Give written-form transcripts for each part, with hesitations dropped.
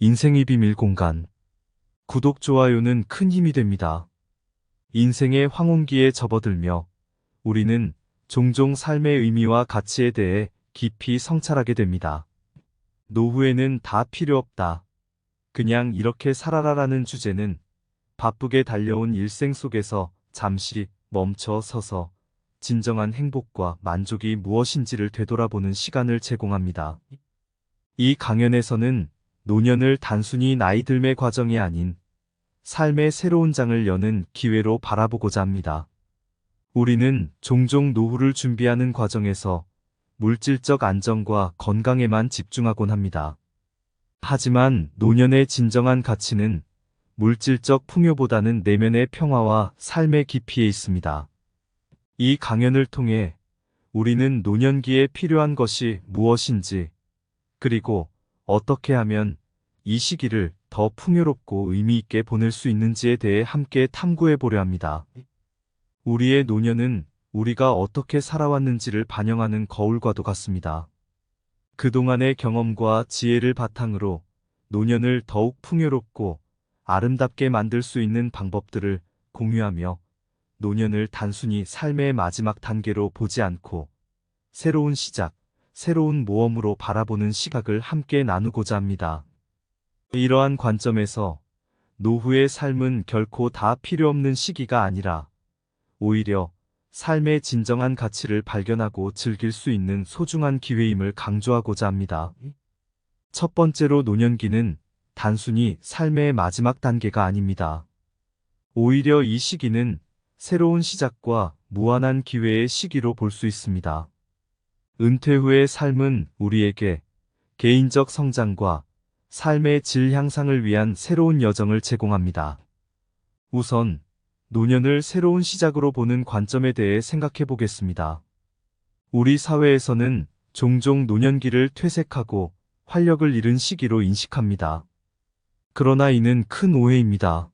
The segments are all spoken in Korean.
인생의 비밀 공간. 구독, 좋아요는 큰 힘이 됩니다. 인생의 황혼기에 접어들며 우리는 종종 삶의 의미와 가치에 대해 깊이 성찰하게 됩니다. 노후에는 다 필요 없다. 그냥 이렇게 살아라라는 주제는 바쁘게 달려온 일생 속에서 잠시 멈춰 서서 진정한 행복과 만족이 무엇인지를 되돌아보는 시간을 제공합니다. 이 강연에서는 노년을 단순히 나이 들매 과정이 아닌 삶의 새로운 장을 여는 기회로 바라보고자 합니다. 우리는 종종 노후를 준비하는 과정에서 물질적 안정과 건강에만 집중하곤 합니다. 하지만 노년의 진정한 가치는 물질적 풍요보다는 내면의 평화와 삶의 깊이에 있습니다. 이 강연을 통해 우리는 노년기에 필요한 것이 무엇인지, 그리고 어떻게 하면 이 시기를 더 풍요롭고 의미 있게 보낼 수 있는지에 대해 함께 탐구해 보려 합니다. 우리의 노년은 우리가 어떻게 살아왔는지를 반영하는 거울과도 같습니다. 그동안의 경험과 지혜를 바탕으로 노년을 더욱 풍요롭고 아름답게 만들 수 있는 방법들을 공유하며 노년을 단순히 삶의 마지막 단계로 보지 않고 새로운 시작, 새로운 모험으로 바라보는 시각을 함께 나누고자 합니다. 이러한 관점에서 노후의 삶은 결코 다 필요 없는 시기가 아니라 오히려 삶의 진정한 가치를 발견하고 즐길 수 있는 소중한 기회임을 강조하고자 합니다. 첫 번째로, 노년기는 단순히 삶의 마지막 단계가 아닙니다. 오히려 이 시기는 새로운 시작과 무한한 기회의 시기로 볼 수 있습니다. 은퇴 후의 삶은 우리에게 개인적 성장과 삶의 질 향상을 위한 새로운 여정을 제공합니다. 우선 노년을 새로운 시작으로 보는 관점에 대해 생각해 보겠습니다. 우리 사회에서는 종종 노년기를 퇴색하고 활력을 잃은 시기로 인식합니다. 그러나 이는 큰 오해입니다.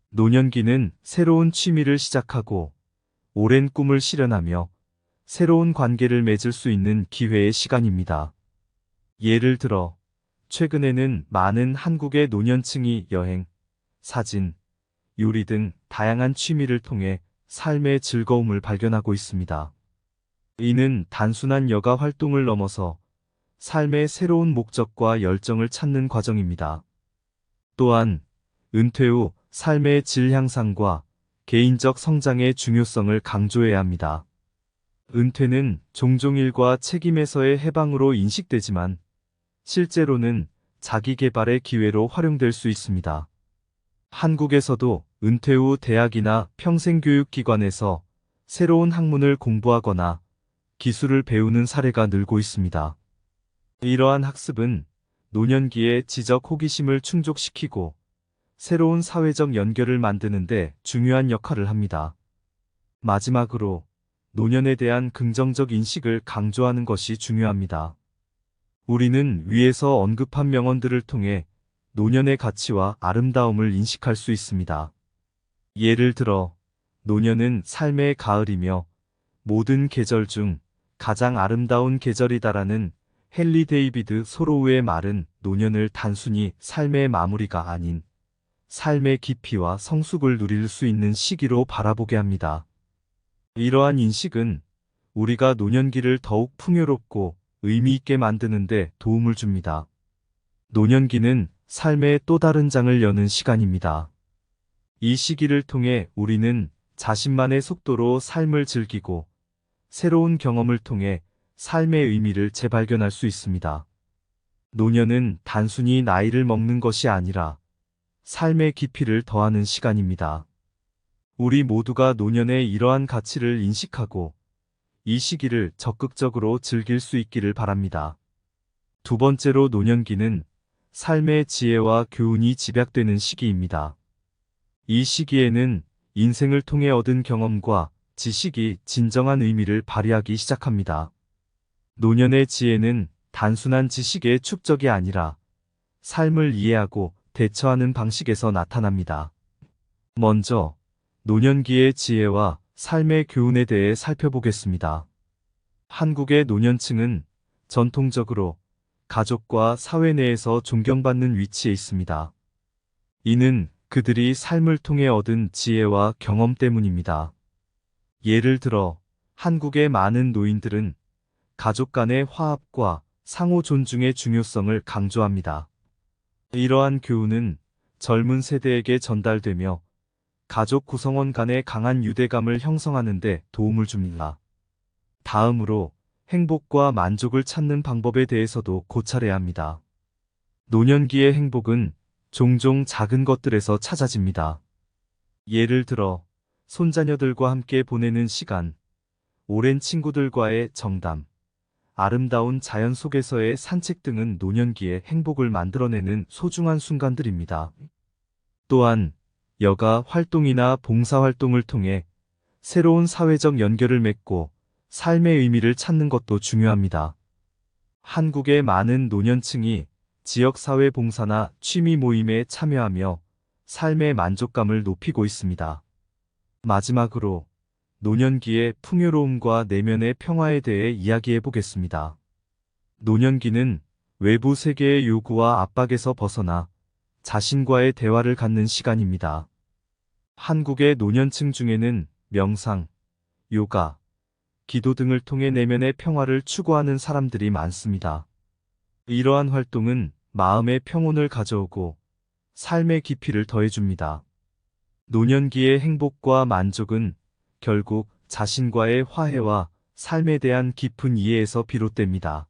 노년기는 새로운 취미를 시작하고 오랜 꿈을 실현하며 새로운 관계를 맺을 수 있는 기회의 시간입니다. 예를 들어 최근에는 많은 한국의 노년층이 여행, 사진, 요리 등 다양한 취미를 통해 삶의 즐거움을 발견하고 있습니다. 이는 단순한 여가 활동을 넘어서 삶의 새로운 목적과 열정을 찾는 과정입니다. 또한 은퇴 후 삶의 질 향상과 개인적 성장의 중요성을 강조해야 합니다. 은퇴는 종종 일과 책임에서의 해방으로 인식되지만 실제로는 자기 개발의 기회로 활용될 수 있습니다. 한국에서도 은퇴 후 대학이나 평생교육기관에서 새로운 학문을 공부하거나 기술을 배우는 사례가 늘고 있습니다. 이러한 학습은 노년기의 지적 호기심을 충족시키고 새로운 사회적 연결을 만드는 데 중요한 역할을 합니다. 마지막으로 노년에 대한 긍정적 인식을 강조하는 것이 중요합니다. 우리는 위에서 언급한 명언들을 통해 노년의 가치와 아름다움을 인식할 수 있습니다. 예를 들어 노년은 삶의 가을이며 모든 계절 중 가장 아름다운 계절이다라는 헨리 데이비드 소로우의 말은 노년을 단순히 삶의 마무리가 아닌 삶의 깊이와 성숙을 누릴 수 있는 시기로 바라보게 합니다. 이러한 인식은 우리가 노년기를 더욱 풍요롭고 의미 있게 만드는 데 도움을 줍니다. 노년기는 삶의 또 다른 장을 여는 시간입니다. 이 시기를 통해 우리는 자신만의 속도로 삶을 즐기고 새로운 경험을 통해 삶의 의미를 재발견할 수 있습니다. 노년은 단순히 나이를 먹는 것이 아니라 삶의 깊이를 더하는 시간입니다. 우리 모두가 노년의 이러한 가치를 인식하고 이 시기를 적극적으로 즐길 수 있기를 바랍니다. 두 번째로, 노년기는 삶의 지혜와 교훈이 집약되는 시기입니다. 이 시기에는 인생을 통해 얻은 경험과 지식이 진정한 의미를 발휘하기 시작합니다. 노년의 지혜는 단순한 지식의 축적이 아니라 삶을 이해하고 대처하는 방식에서 나타납니다. 먼저 노년기의 지혜와 삶의 교훈에 대해 살펴보겠습니다. 한국의 노년층은 전통적으로 가족과 사회 내에서 존경받는 위치에 있습니다. 이는 그들이 삶을 통해 얻은 지혜와 경험 때문입니다. 예를 들어, 한국의 많은 노인들은 가족 간의 화합과 상호 존중의 중요성을 강조합니다. 이러한 교훈은 젊은 세대에게 전달되며 가족 구성원 간의 강한 유대감을 형성하는 데 도움을 줍니다. 다음으로 행복과 만족을 찾는 방법에 대해서도 고찰해야 합니다. 노년기의 행복은 종종 작은 것들에서 찾아집니다. 예를 들어, 손자녀들과 함께 보내는 시간, 오랜 친구들과의 정담, 아름다운 자연 속에서의 산책 등은 노년기의 행복을 만들어내는 소중한 순간들입니다. 또한 여가 활동이나 봉사활동을 통해 새로운 사회적 연결을 맺고 삶의 의미를 찾는 것도 중요합니다. 한국의 많은 노년층이 지역사회 봉사나 취미 모임에 참여하며 삶의 만족감을 높이고 있습니다. 마지막으로 노년기의 풍요로움과 내면의 평화에 대해 이야기해 보겠습니다. 노년기는 외부 세계의 요구와 압박에서 벗어나 자신과의 대화를 갖는 시간입니다. 한국의 노년층 중에는 명상, 요가, 기도 등을 통해 내면의 평화를 추구하는 사람들이 많습니다. 이러한 활동은 마음의 평온을 가져오고 삶의 깊이를 더해줍니다. 노년기의 행복과 만족은 결국 자신과의 화해와 삶에 대한 깊은 이해에서 비롯됩니다.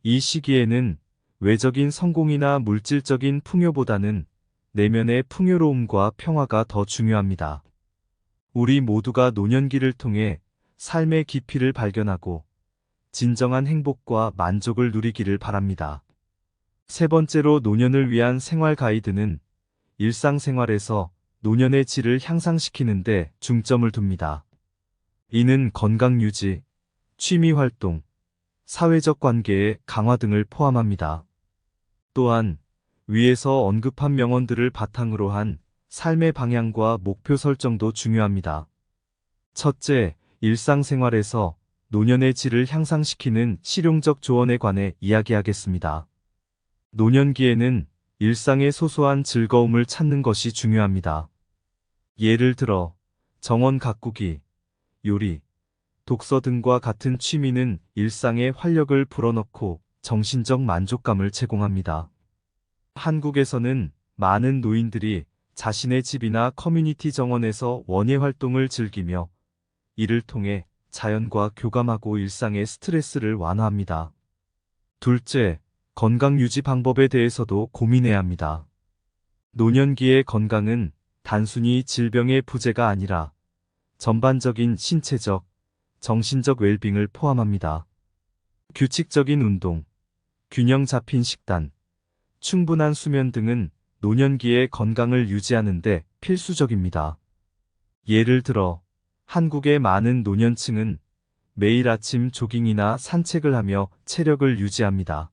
이 시기에는 외적인 성공이나 물질적인 풍요보다는 내면의 풍요로움과 평화가 더 중요합니다. 우리 모두가 노년기를 통해 삶의 깊이를 발견하고 진정한 행복과 만족을 누리기를 바랍니다. 세 번째로 노년을 위한 생활 가이드는 일상생활에서 노년의 질을 향상시키는 데 중점을 둡니다. 이는 건강 유지, 취미 활동, 사회적 관계의 강화 등을 포함합니다. 또한 위에서 언급한 명언들을 바탕으로 한 삶의 방향과 목표 설정도 중요합니다. 첫째, 일상생활에서 노년의 질을 향상시키는 실용적 조언에 관해 이야기하겠습니다. 노년기에는 일상의 소소한 즐거움을 찾는 것이 중요합니다. 예를 들어 정원 가꾸기, 요리, 독서 등과 같은 취미는 일상에 활력을 불어넣고 정신적 만족감을 제공합니다. 한국에서는 많은 노인들이 자신의 집이나 커뮤니티 정원에서 원예 활동을 즐기며 이를 통해 자연과 교감하고 일상의 스트레스를 완화합니다. 둘째, 건강 유지 방법에 대해서도 고민해야 합니다. 노년기의 건강은 단순히 질병의 부재가 아니라 전반적인 신체적, 정신적 웰빙을 포함합니다. 규칙적인 운동, 균형 잡힌 식단, 충분한 수면 등은 노년기의 건강을 유지하는 데 필수적입니다. 예를 들어 한국의 많은 노년층은 매일 아침 조깅이나 산책을 하며 체력을 유지합니다.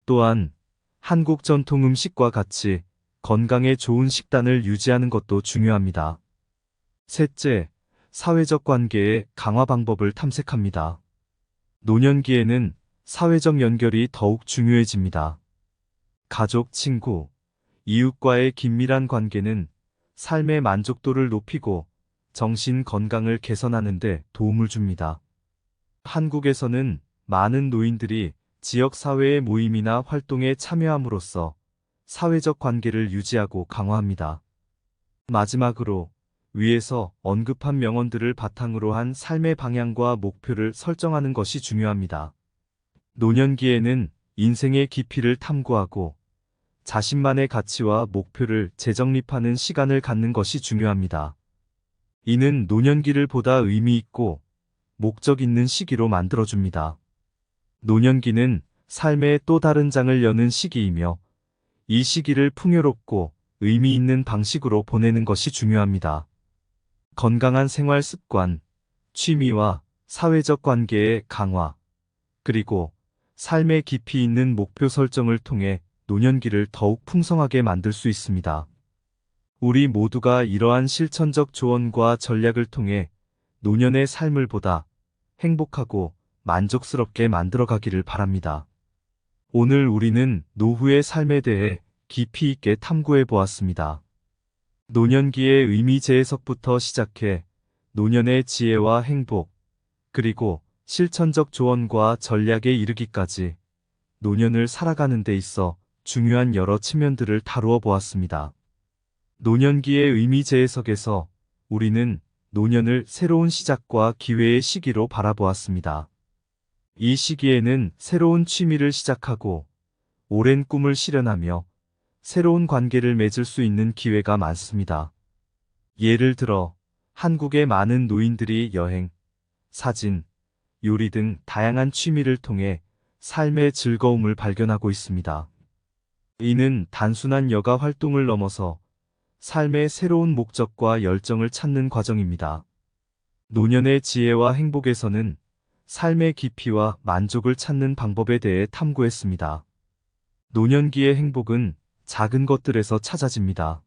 또한 한국 전통 음식과 같이 건강에 좋은 식단을 유지하는 것도 중요합니다. 셋째, 사회적 관계의 강화 방법을 탐색합니다. 노년기에는 사회적 연결이 더욱 중요해집니다. 가족, 친구, 이웃과의 긴밀한 관계는 삶의 만족도를 높이고 정신 건강을 개선하는 데 도움을 줍니다. 한국에서는 많은 노인들이 지역사회의 모임이나 활동에 참여함으로써 사회적 관계를 유지하고 강화합니다. 마지막으로 위에서 언급한 명언들을 바탕으로 한 삶의 방향과 목표를 설정하는 것이 중요합니다. 노년기에는 인생의 깊이를 탐구하고 자신만의 가치와 목표를 재정립하는 시간을 갖는 것이 중요합니다. 이는 노년기를 보다 의미 있고 목적 있는 시기로 만들어줍니다. 노년기는 삶의 또 다른 장을 여는 시기이며 이 시기를 풍요롭고 의미 있는 방식으로 보내는 것이 중요합니다. 건강한 생활 습관, 취미와 사회적 관계의 강화, 그리고 삶의 깊이 있는 목표 설정을 통해 노년기를 더욱 풍성하게 만들 수 있습니다. 우리 모두가 이러한 실천적 조언과 전략을 통해 노년의 삶을 보다 행복하고 만족스럽게 만들어가기를 바랍니다. 오늘 우리는 노후의 삶에 대해 깊이 있게 탐구해 보았습니다. 노년기의 의미 재해석부터 시작해 노년의 지혜와 행복, 그리고 실천적 조언과 전략에 이르기까지 노년을 살아가는 데 있어 중요한 여러 측면들을 다루어 보았습니다. 노년기의 의미 재해석에서 우리는 노년을 새로운 시작과 기회의 시기로 바라보았습니다. 이 시기에는 새로운 취미를 시작하고 오랜 꿈을 실현하며 새로운 관계를 맺을 수 있는 기회가 많습니다. 예를 들어 한국의 많은 노인들이 여행, 사진, 요리 등 다양한 취미를 통해 삶의 즐거움을 발견하고 있습니다. 이는 단순한 여가 활동을 넘어서 삶의 새로운 목적과 열정을 찾는 과정입니다. 노년의 지혜와 행복에서는 삶의 깊이와 만족을 찾는 방법에 대해 탐구했습니다. 노년기의 행복은 작은 것들에서 찾아집니다.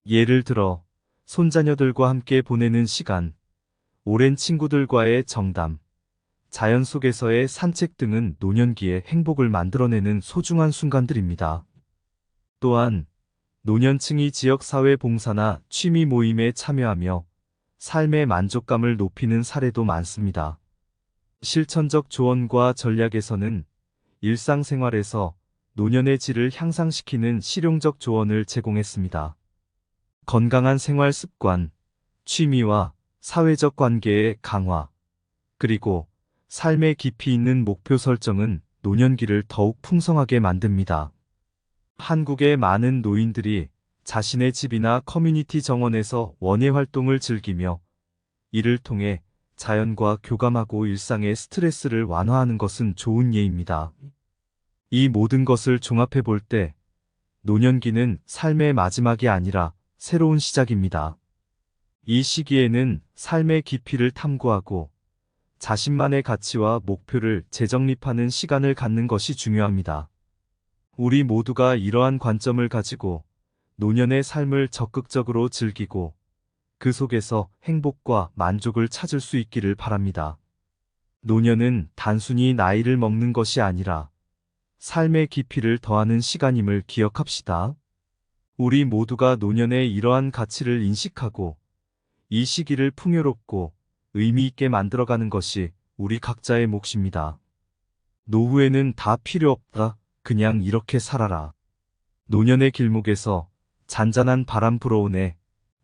예를 들어 손자녀들과 함께 보내는 시간, 오랜 친구들과의 정담, 자연 속에서의 산책 등은 노년기의 행복을 만들어내는 소중한 순간들입니다. 또한 노년층이 지역사회 봉사나 취미 모임에 참여하며 삶의 만족감을 높이는 사례도 많습니다. 실천적 조언과 전략에서는 일상생활에서 노년의 질을 향상시키는 실용적 조언을 제공했습니다. 건강한 생활 습관, 취미와 사회적 관계의 강화, 그리고 삶의 깊이 있는 목표 설정은 노년기를 더욱 풍성하게 만듭니다. 한국의 많은 노인들이 자신의 집이나 커뮤니티 정원에서 원예 활동을 즐기며 이를 통해 자연과 교감하고 일상의 스트레스를 완화하는 것은 좋은 예입니다. 이 모든 것을 종합해 볼 때 노년기는 삶의 마지막이 아니라 새로운 시작입니다. 이 시기에는 삶의 깊이를 탐구하고 자신만의 가치와 목표를 재정립하는 시간을 갖는 것이 중요합니다. 우리 모두가 이러한 관점을 가지고 노년의 삶을 적극적으로 즐기고 그 속에서 행복과 만족을 찾을 수 있기를 바랍니다. 노년은 단순히 나이를 먹는 것이 아니라 삶의 깊이를 더하는 시간임을 기억합시다. 우리 모두가 노년의 이러한 가치를 인식하고 이 시기를 풍요롭고 의미 있게 만들어가는 것이 우리 각자의 몫입니다. 노후에는 다 필요 없다. 그냥 이렇게 살아라. 노년의 길목에서 잔잔한 바람 불어오네.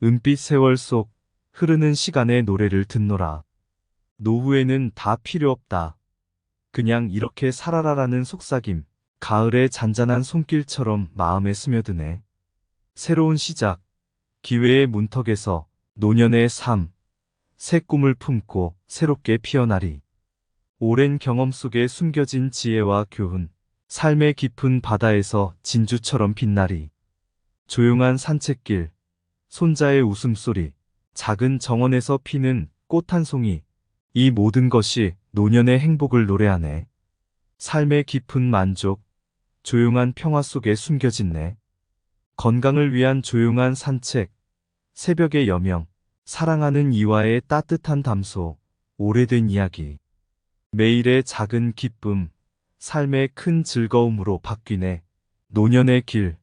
은빛 세월 속 흐르는 시간의 노래를 듣노라. 노후에는 다 필요 없다. 그냥 이렇게 살아라라는 속삭임. 가을의 잔잔한 손길처럼 마음에 스며드네. 새로운 시작, 기회의 문턱에서 노년의 삶, 새 꿈을 품고 새롭게 피어나리. 오랜 경험 속에 숨겨진 지혜와 교훈, 삶의 깊은 바다에서 진주처럼 빛나리. 조용한 산책길, 손자의 웃음소리, 작은 정원에서 피는 꽃 한 송이, 이 모든 것이 노년의 행복을 노래하네. 삶의 깊은 만족, 조용한 평화 속에 숨겨진네. 건강을 위한 조용한 산책, 새벽의 여명, 사랑하는 이와의 따뜻한 담소, 오래된 이야기. 매일의 작은 기쁨, 삶의 큰 즐거움으로 바뀌네. 노년의 길,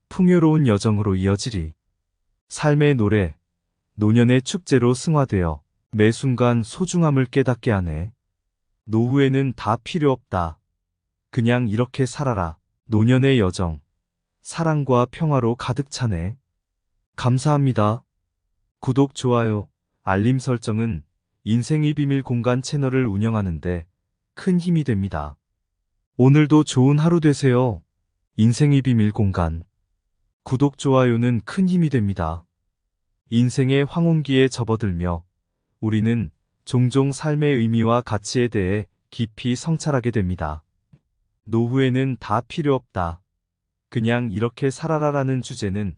풍요로운 여정으로 이어지리. 삶의 노래, 노년의 축제로 승화되어 매 순간 소중함을 깨닫게 하네. 노후에는 다 필요 없다. 그냥 이렇게 살아라. 노년의 여정, 사랑과 평화로 가득 차네. 감사합니다. 구독, 좋아요, 알림 설정은 인생의 비밀 공간 채널을 운영하는데 큰 힘이 됩니다. 오늘도 좋은 하루 되세요. 인생의 비밀 공간. 구독, 좋아요는 큰 힘이 됩니다. 인생의 황혼기에 접어들며 우리는 종종 삶의 의미와 가치에 대해 깊이 성찰하게 됩니다. 노후에는 다 필요 없다. 그냥 이렇게 살아라라는 주제는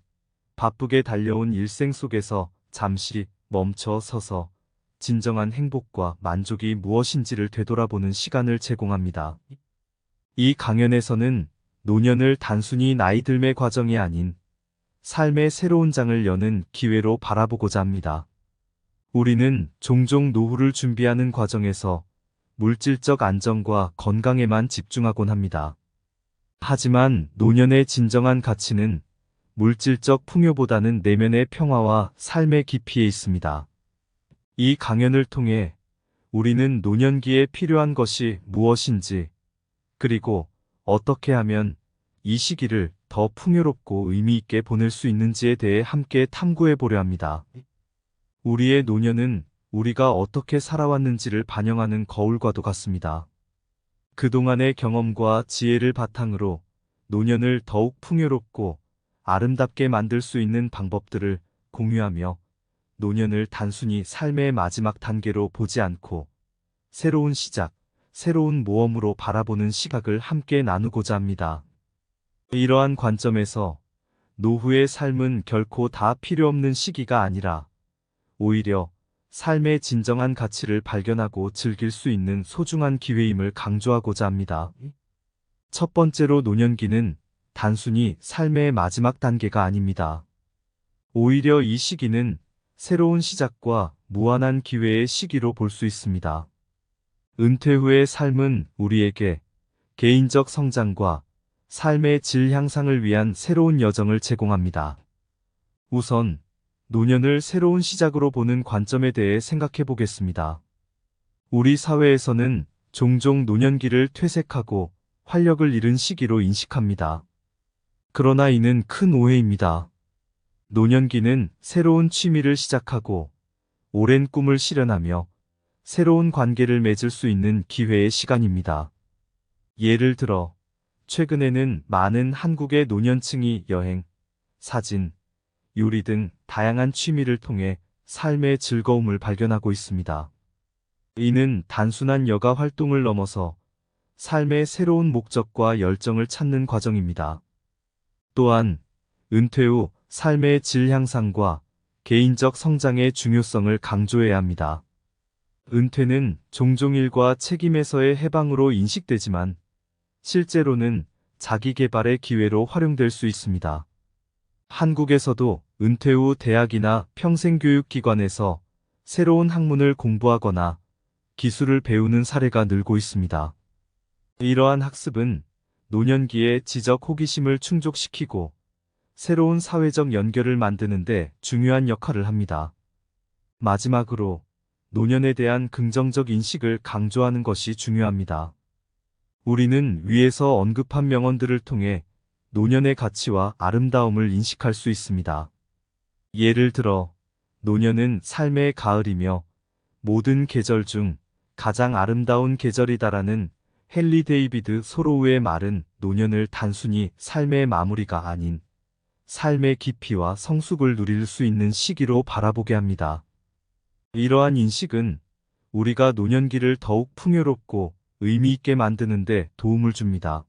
바쁘게 달려온 일생 속에서 잠시 멈춰 서서 진정한 행복과 만족이 무엇인지를 되돌아보는 시간을 제공합니다. 이 강연에서는 노년을 단순히 나이 들매 과정이 아닌 삶의 새로운 장을 여는 기회로 바라보고자 합니다. 우리는 종종 노후를 준비하는 과정에서 물질적 안정과 건강에만 집중하곤 합니다. 하지만 노년의 진정한 가치는 물질적 풍요보다는 내면의 평화와 삶의 깊이에 있습니다. 이 강연을 통해 우리는 노년기에 필요한 것이 무엇인지, 그리고 어떻게 하면 이 시기를 더 풍요롭고 의미 있게 보낼 수 있는지에 대해 함께 탐구해 보려 합니다. 우리의 노년은 우리가 어떻게 살아왔는지를 반영하는 거울과도 같습니다. 그동안의 경험과 지혜를 바탕으로 노년을 더욱 풍요롭고 아름답게 만들 수 있는 방법들을 공유하며 노년을 단순히 삶의 마지막 단계로 보지 않고 새로운 시작, 새로운 모험으로 바라보는 시각을 함께 나누고자 합니다. 이러한 관점에서 노후의 삶은 결코 다 필요 없는 시기가 아니라 오히려 삶의 진정한 가치를 발견하고 즐길 수 있는 소중한 기회임을 강조하고자 합니다. 첫 번째로 노년기는 단순히 삶의 마지막 단계가 아닙니다. 오히려 이 시기는 새로운 시작과 무한한 기회의 시기로 볼 수 있습니다. 은퇴 후의 삶은 우리에게 개인적 성장과 삶의 질 향상을 위한 새로운 여정을 제공합니다. 우선 노년을 새로운 시작으로 보는 관점에 대해 생각해 보겠습니다. 우리 사회에서는 종종 노년기를 퇴색하고 활력을 잃은 시기로 인식합니다. 그러나 이는 큰 오해입니다. 노년기는 새로운 취미를 시작하고 오랜 꿈을 실현하며 새로운 관계를 맺을 수 있는 기회의 시간입니다. 예를 들어 최근에는 많은 한국의 노년층이 여행, 사진, 요리 등 다양한 취미를 통해 삶의 즐거움을 발견하고 있습니다. 이는 단순한 여가 활동을 넘어서 삶의 새로운 목적과 열정을 찾는 과정입니다. 또한 은퇴 후 삶의 질 향상과 개인적 성장의 중요성을 강조해야 합니다. 은퇴는 종종 일과 책임에서의 해방으로 인식되지만 실제로는 자기 개발의 기회로 활용될 수 있습니다. 한국에서도 은퇴 후 대학이나 평생교육기관에서 새로운 학문을 공부하거나 기술을 배우는 사례가 늘고 있습니다. 이러한 학습은 노년기의 지적 호기심을 충족시키고 새로운 사회적 연결을 만드는 데 중요한 역할을 합니다. 마지막으로 노년에 대한 긍정적 인식을 강조하는 것이 중요합니다. 우리는 위에서 언급한 명언들을 통해 노년의 가치와 아름다움을 인식할 수 있습니다. 예를 들어 노년은 삶의 가을이며 모든 계절 중 가장 아름다운 계절이다라는 헨리 데이비드 소로우의 말은 노년을 단순히 삶의 마무리가 아닌 삶의 깊이와 성숙을 누릴 수 있는 시기로 바라보게 합니다. 이러한 인식은 우리가 노년기를 더욱 풍요롭고 의미 있게 만드는 데 도움을 줍니다.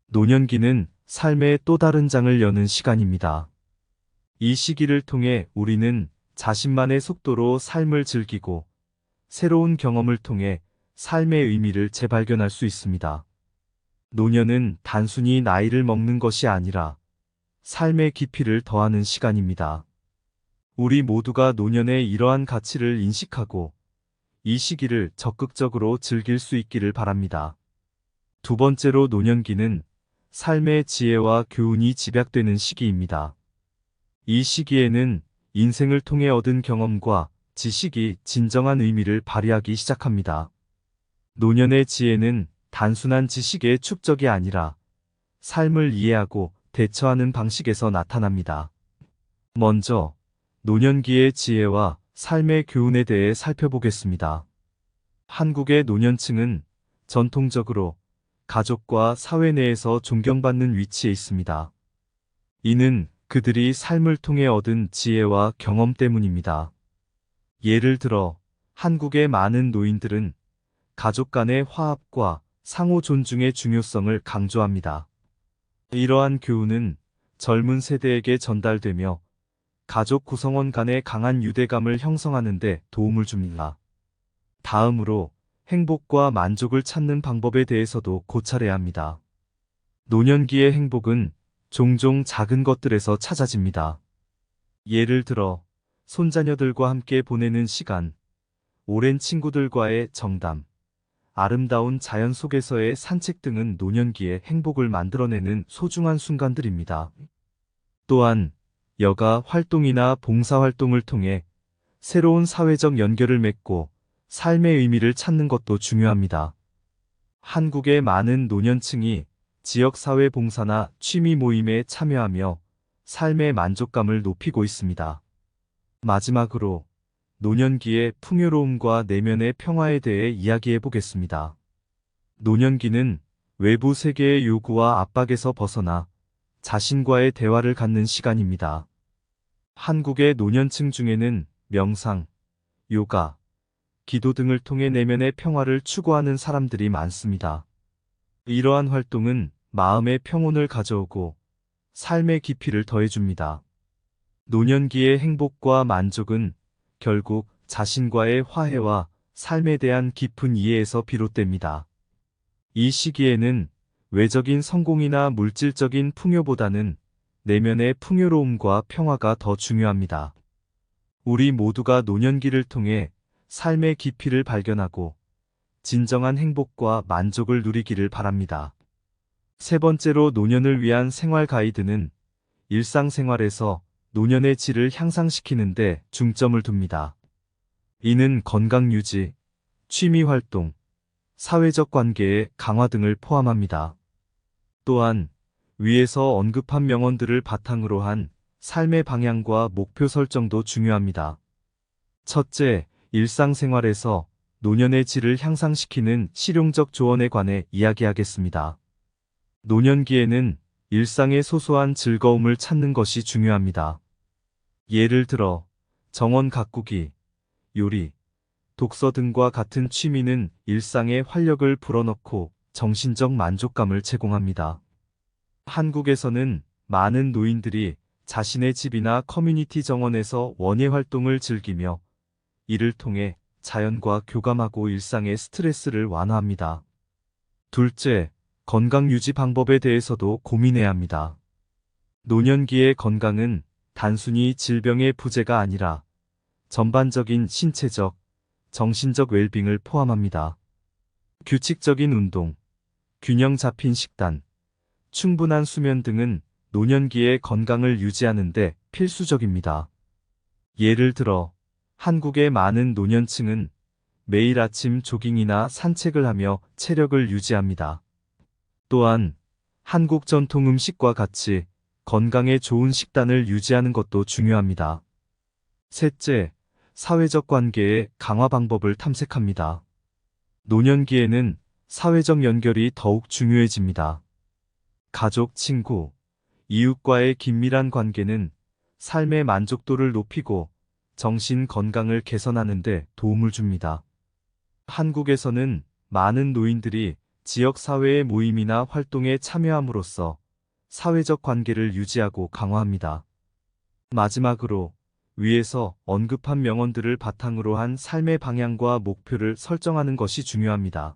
노년기는 삶의 또 다른 장을 여는 시간입니다. 이 시기를 통해 우리는 자신만의 속도로 삶을 즐기고 새로운 경험을 통해 삶의 의미를 재발견할 수 있습니다. 노년은 단순히 나이를 먹는 것이 아니라 삶의 깊이를 더하는 시간입니다. 우리 모두가 노년의 이러한 가치를 인식하고 이 시기를 적극적으로 즐길 수 있기를 바랍니다. 두 번째로 노년기는 삶의 지혜와 교훈이 집약되는 시기입니다. 이 시기에는 인생을 통해 얻은 경험과 지식이 진정한 의미를 발휘하기 시작합니다. 노년의 지혜는 단순한 지식의 축적이 아니라 삶을 이해하고 대처하는 방식에서 나타납니다. 먼저 노년기의 지혜와 삶의 교훈에 대해 살펴보겠습니다. 한국의 노년층은 전통적으로 가족과 사회 내에서 존경받는 위치에 있습니다. 이는 그들이 삶을 통해 얻은 지혜와 경험 때문입니다. 예를 들어 한국의 많은 노인들은 가족 간의 화합과 상호 존중의 중요성을 강조합니다. 이러한 교훈은 젊은 세대에게 전달되며 가족 구성원 간의 강한 유대감을 형성하는 데 도움을 줍니다. 다음으로 행복과 만족을 찾는 방법에 대해서도 고찰해야 합니다. 노년기의 행복은 종종 작은 것들에서 찾아집니다. 예를 들어 손자녀들과 함께 보내는 시간, 오랜 친구들과의 정담, 아름다운 자연 속에서의 산책 등은 노년기의 행복을 만들어내는 소중한 순간들입니다. 또한 여가 활동이나 봉사활동을 통해 새로운 사회적 연결을 맺고 삶의 의미를 찾는 것도 중요합니다. 한국의 많은 노년층이 지역사회 봉사나 취미 모임에 참여하며 삶의 만족감을 높이고 있습니다. 마지막으로 노년기의 풍요로움과 내면의 평화에 대해 이야기해 보겠습니다. 노년기는 외부 세계의 요구와 압박에서 벗어나 자신과의 대화를 갖는 시간입니다. 한국의 노년층 중에는 명상, 요가, 기도 등을 통해 내면의 평화를 추구하는 사람들이 많습니다. 이러한 활동은 마음의 평온을 가져오고 삶의 깊이를 더해줍니다. 노년기의 행복과 만족은 결국 자신과의 화해와 삶에 대한 깊은 이해에서 비롯됩니다. 이 시기에는 외적인 성공이나 물질적인 풍요보다는 내면의 풍요로움과 평화가 더 중요합니다. 우리 모두가 노년기를 통해 삶의 깊이를 발견하고 진정한 행복과 만족을 누리기를 바랍니다. 세 번째로 노년을 위한 생활 가이드는 일상생활에서 노년의 질을 향상시키는 데 중점을 둡니다. 이는 건강 유지, 취미 활동, 사회적 관계의 강화 등을 포함합니다. 또한 위에서 언급한 명언들을 바탕으로 한 삶의 방향과 목표 설정도 중요합니다. 첫째, 일상생활에서 노년의 질을 향상시키는 실용적 조언에 관해 이야기하겠습니다. 노년기에는 일상의 소소한 즐거움을 찾는 것이 중요합니다. 예를 들어 정원 가꾸기, 요리, 독서 등과 같은 취미는 일상에 활력을 불어넣고 정신적 만족감을 제공합니다. 한국에서는 많은 노인들이 자신의 집이나 커뮤니티 정원에서 원예 활동을 즐기며 이를 통해 자연과 교감하고 일상의 스트레스를 완화합니다. 둘째, 건강 유지 방법에 대해서도 고민해야 합니다. 노년기의 건강은 단순히 질병의 부재가 아니라 전반적인 신체적, 정신적 웰빙을 포함합니다. 규칙적인 운동, 균형 잡힌 식단, 충분한 수면 등은 노년기의 건강을 유지하는 데 필수적입니다. 예를 들어 한국의 많은 노년층은 매일 아침 조깅이나 산책을 하며 체력을 유지합니다. 또한 한국 전통 음식과 같이 건강에 좋은 식단을 유지하는 것도 중요합니다. 셋째, 사회적 관계의 강화 방법을 탐색합니다. 노년기에는 사회적 연결이 더욱 중요해집니다. 가족, 친구, 이웃과의 긴밀한 관계는 삶의 만족도를 높이고 정신 건강을 개선하는 데 도움을 줍니다. 한국에서는 많은 노인들이 지역사회의 모임이나 활동에 참여함으로써 사회적 관계를 유지하고 강화합니다. 마지막으로 위에서 언급한 명언들을 바탕으로 한 삶의 방향과 목표를 설정하는 것이 중요합니다.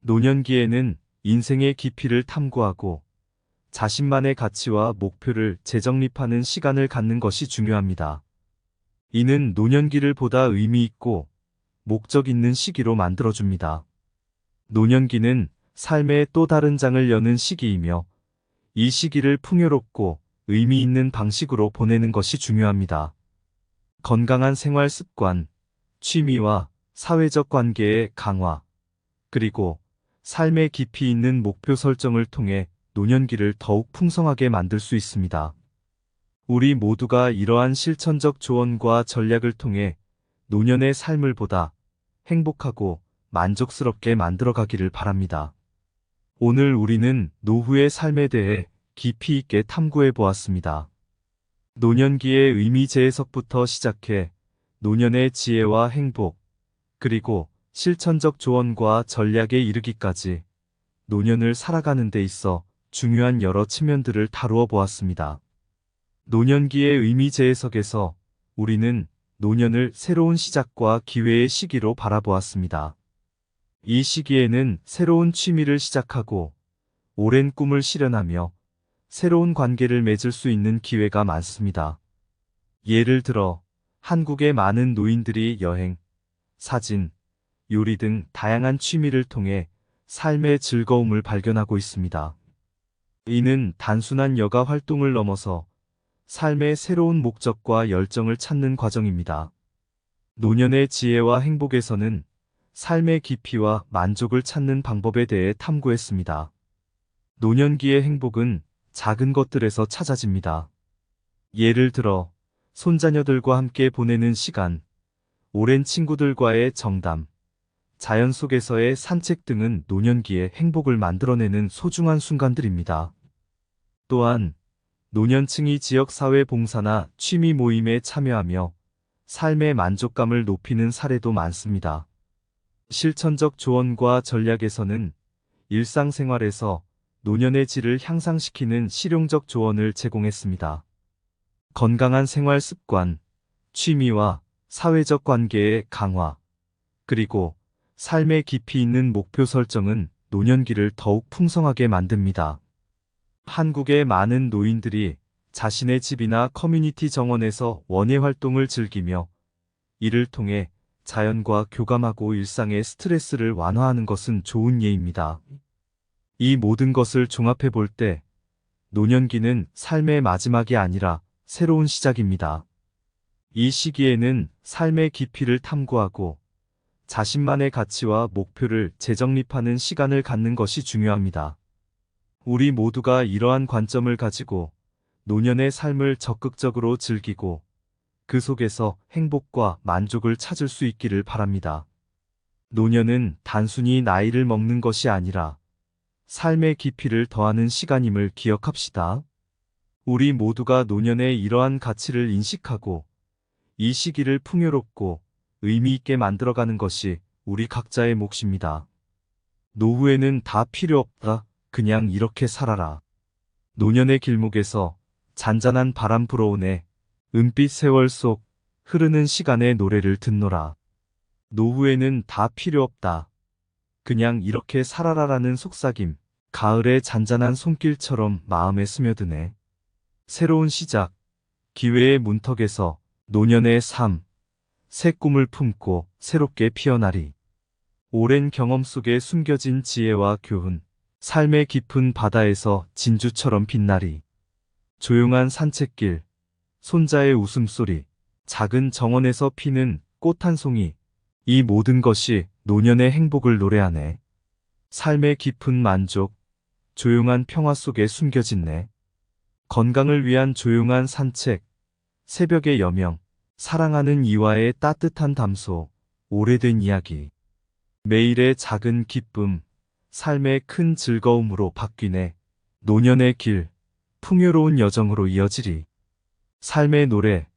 노년기에는 인생의 깊이를 탐구하고 자신만의 가치와 목표를 재정립하는 시간을 갖는 것이 중요합니다. 이는 노년기를 보다 의미 있고 목적 있는 시기로 만들어줍니다. 노년기는 삶의 또 다른 장을 여는 시기이며 이 시기를 풍요롭고 의미 있는 방식으로 보내는 것이 중요합니다. 건강한 생활 습관, 취미와 사회적 관계의 강화, 그리고 삶의 깊이 있는 목표 설정을 통해 노년기를 더욱 풍성하게 만들 수 있습니다. 우리 모두가 이러한 실천적 조언과 전략을 통해 노년의 삶을 보다 행복하고 만족스럽게 만들어가기를 바랍니다. 오늘 우리는 노후의 삶에 대해 깊이 있게 탐구해 보았습니다. 노년기의 의미 재해석부터 시작해 노년의 지혜와 행복, 그리고 실천적 조언과 전략에 이르기까지 노년을 살아가는 데 있어 중요한 여러 측면들을 다루어 보았습니다. 노년기의 의미 재해석에서 우리는 노년을 새로운 시작과 기회의 시기로 바라보았습니다. 이 시기에는 새로운 취미를 시작하고 오랜 꿈을 실현하며 새로운 관계를 맺을 수 있는 기회가 많습니다. 예를 들어 한국의 많은 노인들이 여행, 사진, 요리 등 다양한 취미를 통해 삶의 즐거움을 발견하고 있습니다. 이는 단순한 여가 활동을 넘어서 삶의 새로운 목적과 열정을 찾는 과정입니다. 노년의 지혜와 행복에서는 삶의 깊이와 만족을 찾는 방법에 대해 탐구했습니다. 노년기의 행복은 작은 것들에서 찾아집니다. 예를 들어, 손자녀들과 함께 보내는 시간, 오랜 친구들과의 정담, 자연 속에서의 산책 등은 노년기의 행복을 만들어내는 소중한 순간들입니다. 또한, 노년층이 지역사회 봉사나 취미 모임에 참여하며 삶의 만족감을 높이는 사례도 많습니다. 실천적 조언과 전략에서는 일상생활에서 노년의 질을 향상시키는 실용적 조언을 제공했습니다. 건강한 생활 습관, 취미와 사회적 관계의 강화, 그리고 삶의 깊이 있는 목표 설정은 노년기를 더욱 풍성하게 만듭니다. 한국의 많은 노인들이 자신의 집이나 커뮤니티 정원에서 원예 활동을 즐기며 이를 통해 자연과 교감하고 일상의 스트레스를 완화하는 것은 좋은 예입니다. 이 모든 것을 종합해 볼 때 노년기는 삶의 마지막이 아니라 새로운 시작입니다. 이 시기에는 삶의 깊이를 탐구하고 자신만의 가치와 목표를 재정립하는 시간을 갖는 것이 중요합니다. 우리 모두가 이러한 관점을 가지고 노년의 삶을 적극적으로 즐기고 그 속에서 행복과 만족을 찾을 수 있기를 바랍니다. 노년은 단순히 나이를 먹는 것이 아니라 삶의 깊이를 더하는 시간임을 기억합시다. 우리 모두가 노년의 이러한 가치를 인식하고 이 시기를 풍요롭고 의미 있게 만들어가는 것이 우리 각자의 몫입니다. 노후에는 다 필요 없다. 그냥 이렇게 살아라. 노년의 길목에서 잔잔한 바람 불어오네. 은빛 세월 속 흐르는 시간의 노래를 듣노라. 노후에는 다 필요 없다. 그냥 이렇게 살아라라는 속삭임. 가을의 잔잔한 손길처럼 마음에 스며드네. 새로운 시작, 기회의 문턱에서 노년의 삶, 새 꿈을 품고 새롭게 피어나리. 오랜 경험 속에 숨겨진 지혜와 교훈, 삶의 깊은 바다에서 진주처럼 빛나리. 조용한 산책길, 손자의 웃음소리, 작은 정원에서 피는 꽃 한 송이, 이 모든 것이 노년의 행복을 노래하네. 삶의 깊은 만족, 조용한 평화 속에 숨겨진네. 건강을 위한 조용한 산책, 새벽의 여명, 사랑하는 이와의 따뜻한 담소, 오래된 이야기. 매일의 작은 기쁨, 삶의 큰 즐거움으로 바뀌네. 노년의 길, 풍요로운 여정으로 이어지리. 삶의 노래,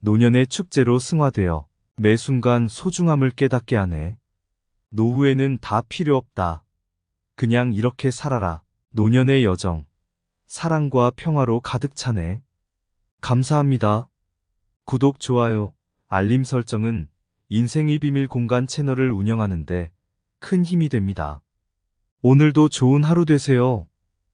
노년의 축제로 승화되어 매 순간 소중함을 깨닫게 하네. 노후에는 다 필요 없다. 그냥 이렇게 살아라. 노년의 여정, 사랑과 평화로 가득 차네. 감사합니다. 구독, 좋아요, 알림 설정은 인생의 비밀 공간 채널을 운영하는데 큰 힘이 됩니다. 오늘도 좋은 하루 되세요.